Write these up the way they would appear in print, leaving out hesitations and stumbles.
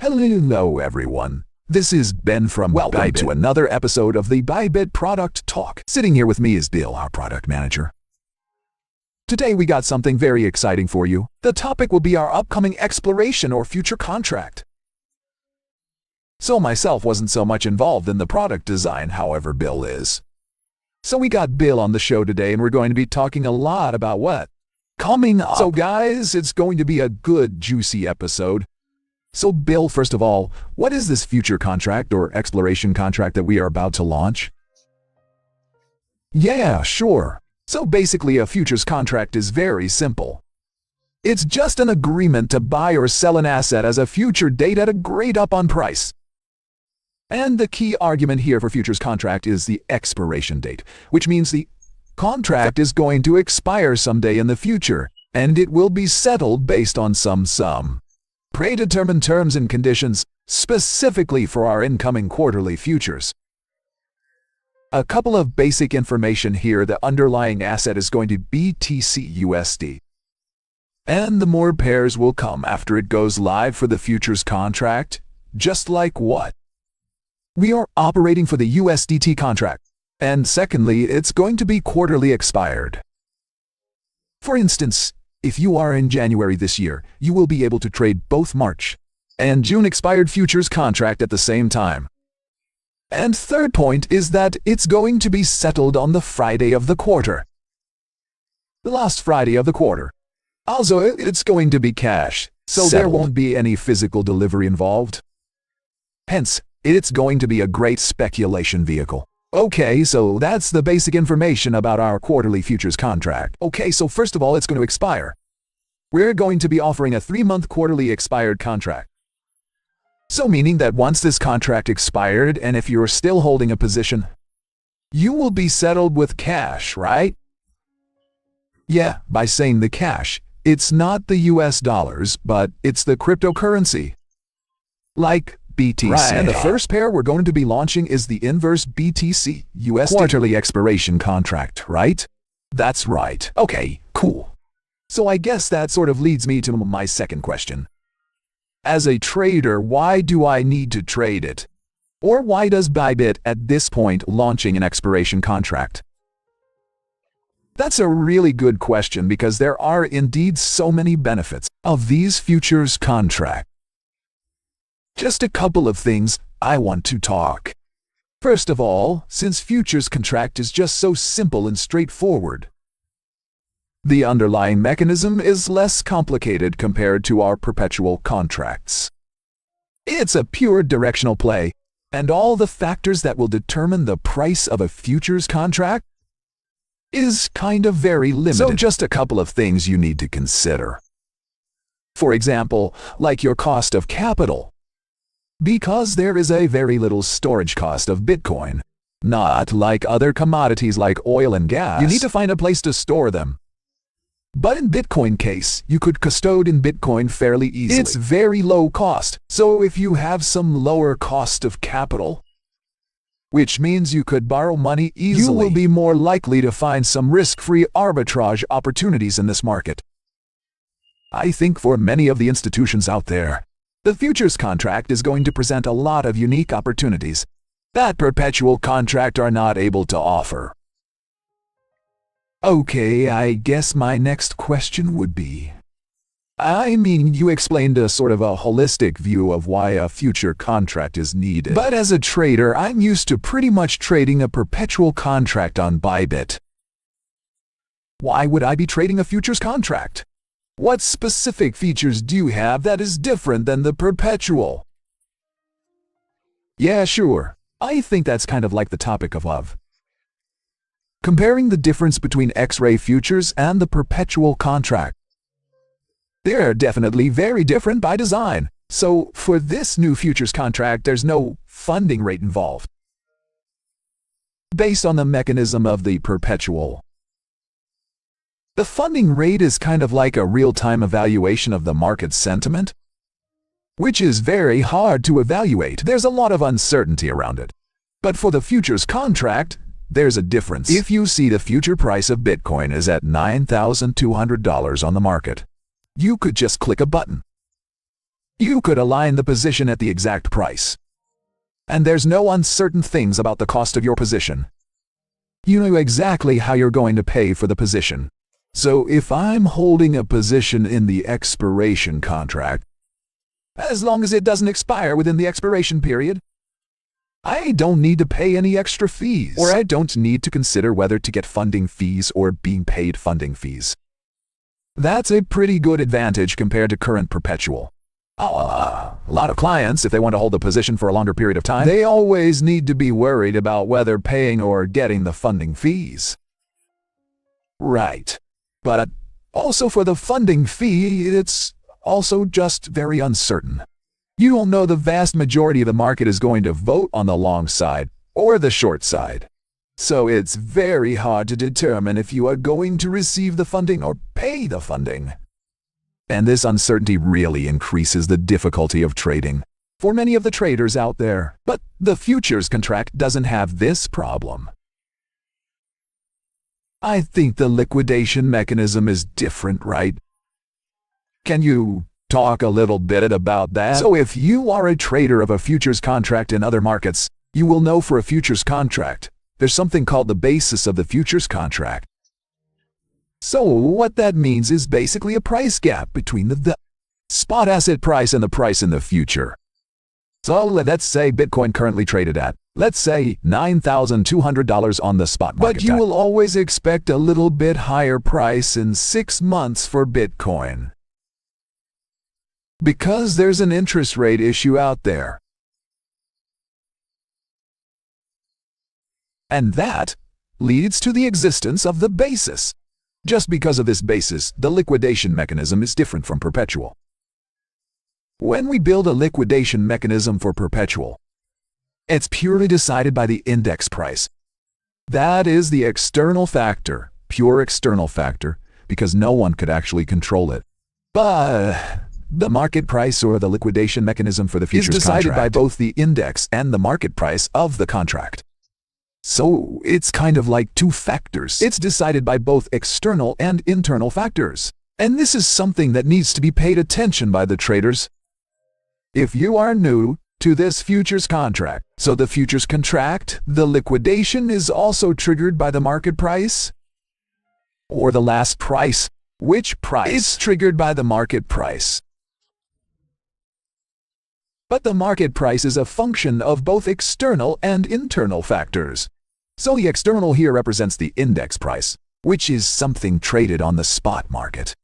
Hello everyone. This is Ben from Welcome to another episode of the Bybit Product Talk. Sitting here with me is Bill, our product manager. Today we got something very exciting for you. The topic will be our upcoming exploration or future contract. So myself wasn't so much involved in the product design, however Bill is. So we got Bill on the show today and we're going to be talking a lot about what? Coming up. So guys, it's going to be a good juicy episode. So Bill, first of all, what is this future contract or exploration contract that we are about to launch? Yeah, sure. So basically a futures contract is very simple. It's just an agreement to buy or sell an asset as a future date at a grade up on price. And the key argument here for futures contract is the expiration date, which means the contract is going to expire someday in the future, and it will be settled based on some predetermined terms and conditions, specifically for our incoming quarterly futures. A couple of basic information here: the underlying asset is going to be BTC/USD. And the more pairs will come after it goes live for the futures contract, just like what? We are operating for the USDT contract. And secondly, it's going to be quarterly expired. For instance, if you are in January this year, you will be able to trade both March and June expired futures contract at the same time. And third point is that it's going to be settled on the Friday of the quarter. The last Friday of the quarter. Also, it's going to be cash, so there won't be any physical delivery involved. Hence, it's going to be a great speculation vehicle. Okay, so that's the basic information about our quarterly futures contract. Okay, so first of all, it's going to expire. We're going to be offering a 3-month quarterly expired contract. So meaning that once this contract expired, and if you're still holding a position, you will be settled with cash, right? Yeah, by saying the cash, it's not the US dollars, but it's the cryptocurrency. Like BTC. Right. And the first pair we're going to be launching is the inverse BTC/USD quarterly expiration contract, right? That's right. Okay, cool. So I guess that sort of leads me to my second question. As a trader, why do I need to trade it? Or why does Bybit at this point launching an expiration contract? That's a really good question because there are indeed so many benefits of these futures contracts. Just a couple of things I want to talk. First of all, since futures contract is just so simple and straightforward, the underlying mechanism is less complicated compared to our perpetual contracts. It's a pure directional play, and all the factors that will determine the price of a futures contract is kind of very limited. So just a couple of things you need to consider. For example, like your cost of capital. Because there is a very little storage cost of Bitcoin. Not like other commodities like oil and gas. You need to find a place to store them. But in Bitcoin case, you could custode in Bitcoin fairly easily. It's very low cost. So if you have some lower cost of capital, which means you could borrow money easily, you will be more likely to find some risk-free arbitrage opportunities in this market. I think for many of the institutions out there, the futures contract is going to present a lot of unique opportunities that perpetual contract are not able to offer. Okay, I guess my next question would be, you explained a sort of a holistic view of why a future contract is needed. But as a trader, I'm used to pretty much trading a perpetual contract on Bybit. Why would I be trading a futures contract? What specific features do you have that is different than the perpetual? Yeah, sure. I think that's kind of like the topic of comparing the difference between X-ray futures and the perpetual contract. They're definitely very different by design. So for this new futures contract, there's no funding rate involved. Based on the mechanism of the perpetual, the funding rate is kind of like a real-time evaluation of the market sentiment, which is very hard to evaluate. There's a lot of uncertainty around it. But for the futures contract, there's a difference. If you see the future price of Bitcoin is at $9,200 on the market, you could just click a button. You could align the position at the exact price. And there's no uncertain things about the cost of your position. You know exactly how you're going to pay for the position. So if I'm holding a position in the expiration contract, as long as it doesn't expire within the expiration period, I don't need to pay any extra fees, or I don't need to consider whether to get funding fees or being paid funding fees. That's a pretty good advantage compared to current perpetual. A lot of clients, if they want to hold a position for a longer period of time, they always need to be worried about whether paying or getting the funding fees. Right. But also for the funding fee, it's also just very uncertain. You don't know the vast majority of the market is going to vote on the long side or the short side. So it's very hard to determine if you are going to receive the funding or pay the funding. And this uncertainty really increases the difficulty of trading for many of the traders out there. But the futures contract doesn't have this problem. I think the liquidation mechanism is different, right? Can you talk a little bit about that? So if you are a trader of a futures contract in other markets, you will know for a futures contract, there's something called the basis of the futures contract. So what that means is basically a price gap between the spot asset price and the price in the future. So let's say Bitcoin currently traded at, let's say, $9,200 on the spot market. But you will always expect a little bit higher price in 6 months for Bitcoin, because there's an interest rate issue out there. And that leads to the existence of the basis. Just because of this basis, the liquidation mechanism is different from perpetual. When we build a liquidation mechanism for perpetual, it's purely decided by the index price. That is the external factor, pure external factor, because no one could actually control it. But the market price or the liquidation mechanism for the futures contract is decided by both the index and the market price of the contract. So it's kind of like two factors. It's decided by both external and internal factors. And this is something that needs to be paid attention by the traders. If you are new to this futures contract, so the futures contract, the liquidation is also triggered by the market price or the last price. Which price? It's triggered by the market price. But the market price is a function of both external and internal factors. So the external here represents the index price, which is something traded on the spot market.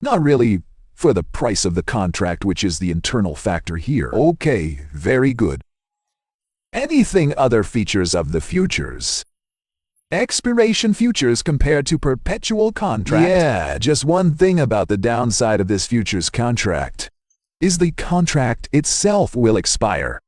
Not really for the price of the contract, which is the internal factor here. Okay, very good. Anything other features of the futures? Expiration futures compared to perpetual contract. Yeah, just one thing about the downside of this futures contract is the contract itself will expire.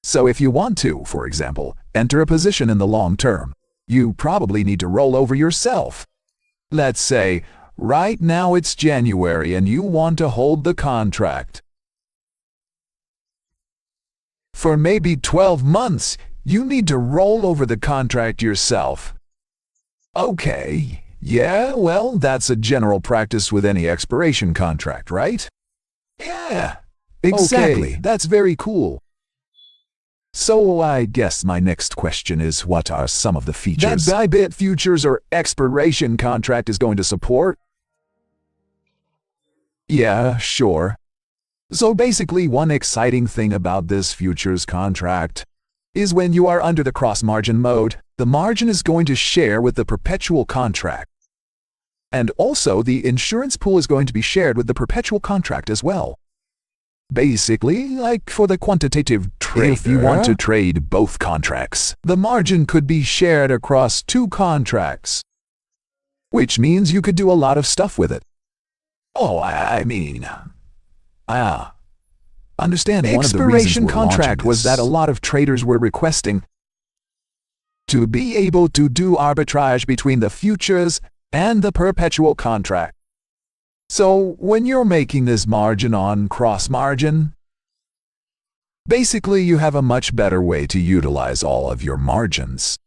So if you want to, for example, enter a position in the long term, you probably need to roll over yourself. Let's say, right now it's January and you want to hold the contract. For maybe 12 months, you need to roll over the contract yourself. Okay, yeah, well, that's a general practice with any expiration contract, right? Yeah, exactly. Okay, that's very cool. So I guess my next question is, what are some of the features that Bybit futures or expiration contract is going to support? Yeah, sure. So basically, one exciting thing about this futures contract is when you are under the cross-margin mode, the margin is going to share with the perpetual contract. And also, the insurance pool is going to be shared with the perpetual contract as well. Basically, like for the quantitative trader, if you want to trade both contracts, the margin could be shared across 2 contracts, which means you could do a lot of stuff with it. Oh, I mean, understanding one of the reasons contract was that a lot of traders were requesting to be able to do arbitrage between the futures and the perpetual contract. So when you're making this margin on cross-margin, basically you have a much better way to utilize all of your margins.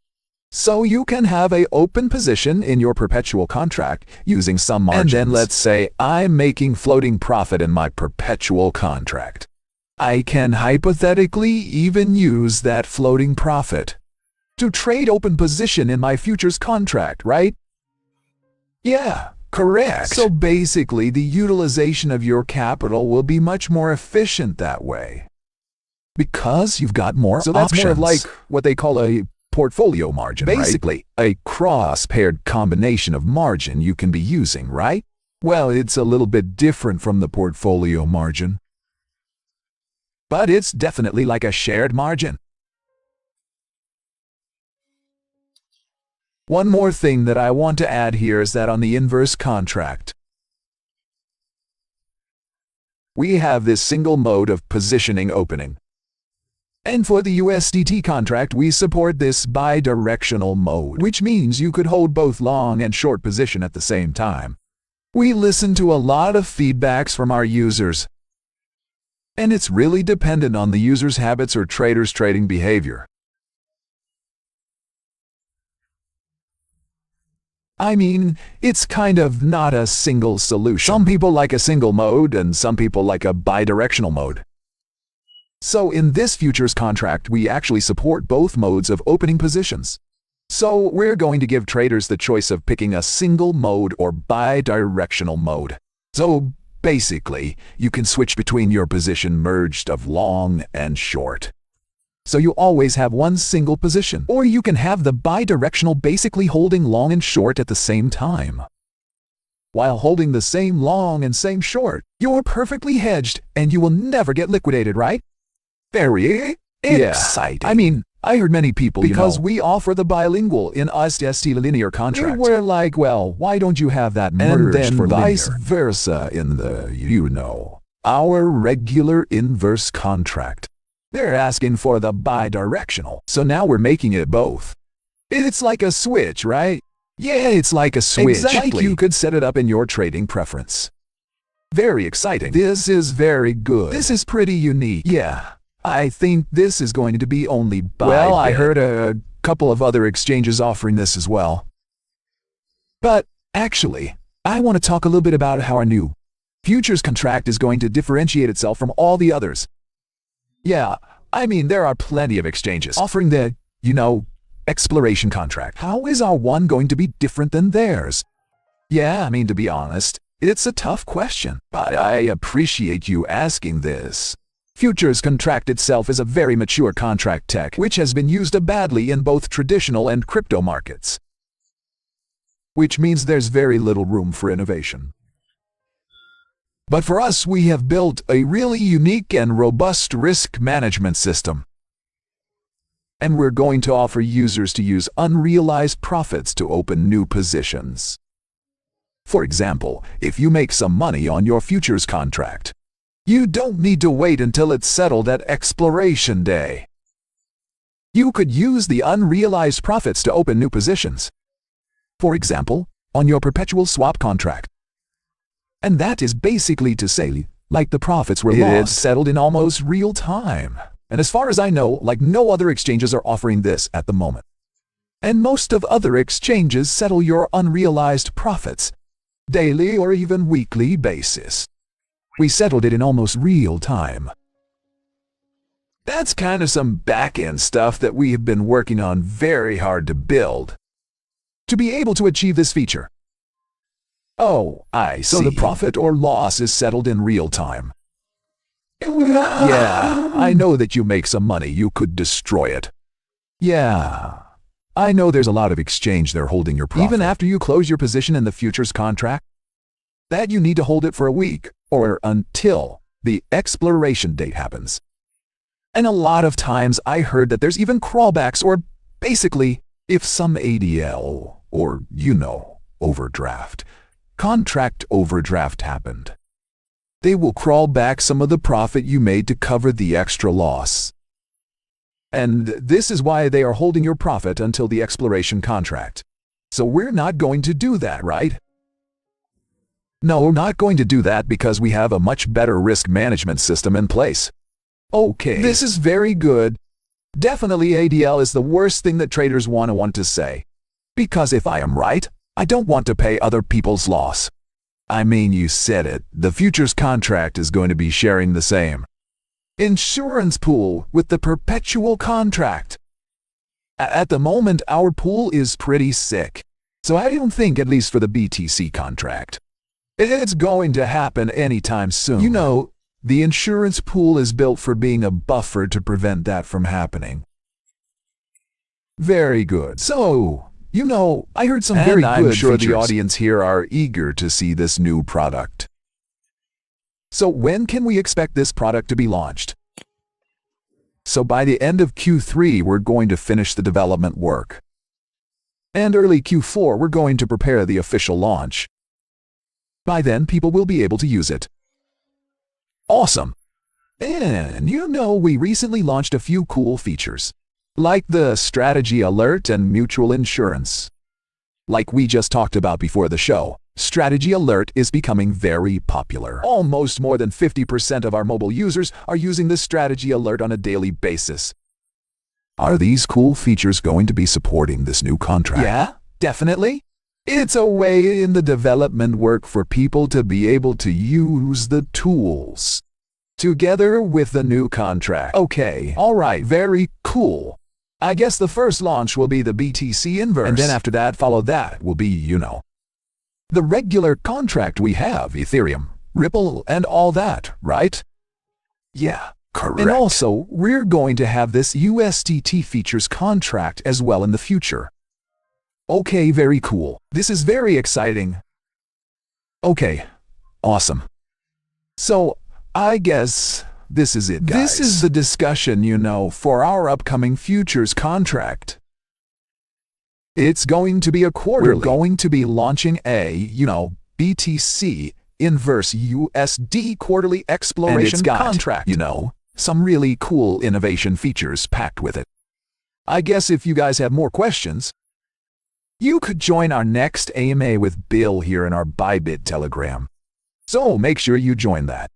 So you can have an open position in your perpetual contract using some margins. And then let's say I'm making floating profit in my perpetual contract. I can hypothetically even use that floating profit to trade open position in my futures contract, right? Yeah, correct. So basically, the utilization of your capital will be much more efficient that way, because you've got more options. So that's more of like what they call a portfolio margin, basically, right? A cross-paired combination of margin you can be using, right? Well, it's a little bit different from the portfolio margin, but it's definitely like a shared margin. One more thing that I want to add here is that on the inverse contract, we have this single mode of positioning opening. And for the USDT contract, we support this bidirectional mode, which means you could hold both long and short position at the same time. We listen to a lot of feedbacks from our users, and it's really dependent on the user's habits or traders' trading behavior. I mean, it's kind of not a single solution. Some people like a single mode, and some people like a bidirectional mode. So in this futures contract, we actually support both modes of opening positions. So we're going to give traders the choice of picking a single mode or bidirectional mode. So basically, you can switch between your position merged of long and short. So you always have one single position. Or you can have the bidirectional, basically holding long and short at the same time. While holding the same long and same short, you're perfectly hedged and you will never get liquidated, right? Very exciting. I mean, I heard many people, because we offer the bilingual in USDT linear contract. They were like, well, why don't you have that merged and then for vice versa in the, our regular inverse contract? They're asking for the bidirectional. So now we're making it both. It's like a switch, right? Yeah, it's like a switch. Exactly. Like you could set it up in your trading preference. Very exciting. This is very good. This is pretty unique. Yeah. I think this is going to be only Bybit. Well, I heard a couple of other exchanges offering this as well. But actually, I want to talk a little bit about how our new futures contract is going to differentiate itself from all the others. Yeah, I mean, there are plenty of exchanges offering the, exploration contract. How is our one going to be different than theirs? Yeah, I mean, to be honest, it's a tough question, but I appreciate you asking this. Futures contract itself is a very mature contract tech, which has been used badly in both traditional and crypto markets, which means there's very little room for innovation. But for us, we have built a really unique and robust risk management system. And we're going to offer users to use unrealized profits to open new positions. For example, if you make some money on your futures contract, you don't need to wait until it's settled at expiration day. You could use the unrealized profits to open new positions. For example, on your perpetual swap contract. And that is basically to say, like the profits were lost, it's settled in almost real time. And as far as I know, like no other exchanges are offering this at the moment. And most of other exchanges settle your unrealized profits daily or even weekly basis. We settled it in almost real time. That's kind of some back-end stuff that we have been working on very hard to build to be able to achieve this feature. Oh, I see. So the profit or loss is settled in real time. Yeah, I know that you make some money, you could destroy it. Yeah, I know there's a lot of exchange there holding your profit. Even after you close your position in the futures contract, that you need to hold it for a week or until the expiration date happens. And a lot of times I heard that there's even crawbacks, or basically, if some ADL or, overdraft, contract overdraft happened, they will crawl back some of the profit you made to cover the extra loss. And this is why they are holding your profit until the expiration contract. So we're not going to do that, right? No, not going to do that because we have a much better risk management system in place. Okay, this is very good. Definitely ADL is the worst thing that traders want to say. Because if I am right, I don't want to pay other people's loss. I mean, you said it, the futures contract is going to be sharing the same insurance pool with the perpetual contract. At the moment, our pool is pretty sick, so I don't think, at least for the BTC contract, it's going to happen anytime soon. You know, the insurance pool is built for being a buffer to prevent that from happening. Very good. So, you know, I heard some very good features. I'm sure the audience here are eager to see this new product. So when can we expect this product to be launched? So by the end of Q3, we're going to finish the development work. And early Q4, we're going to prepare the official launch. By then, people will be able to use it. Awesome! And you know, we recently launched a few cool features, like the strategy alert and mutual insurance. Like we just talked about before the show, strategy alert is becoming very popular. Almost more than 50% of our mobile users are using this strategy alert on a daily basis. Are these cool features going to be supporting this new contract? Yeah, definitely. It's a way in the development work for people to be able to use the tools together with the new contract. Okay, alright, very cool. I guess the first launch will be the BTC inverse. And then after that, follow that will be, you know, the regular contract we have, Ethereum, Ripple, and all that, right? Yeah, correct. And also, we're going to have this USDT features contract as well in the future. Okay, very cool. This is very exciting. Okay, awesome. So, I guess this is it, guys. This is the discussion, you know, for our upcoming futures contract. It's going to be a quarterly. We're going to be launching a, you know, BTC inverse USD quarterly exploration contract. You know, some really cool innovation features packed with it. I guess if you guys have more questions, you could join our next AMA with Bill here in our Bybit Telegram. So make sure you join that.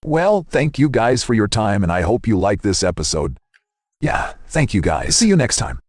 Well, thank you guys for your time, and I hope you like this episode. Yeah, thank you guys. See you next time.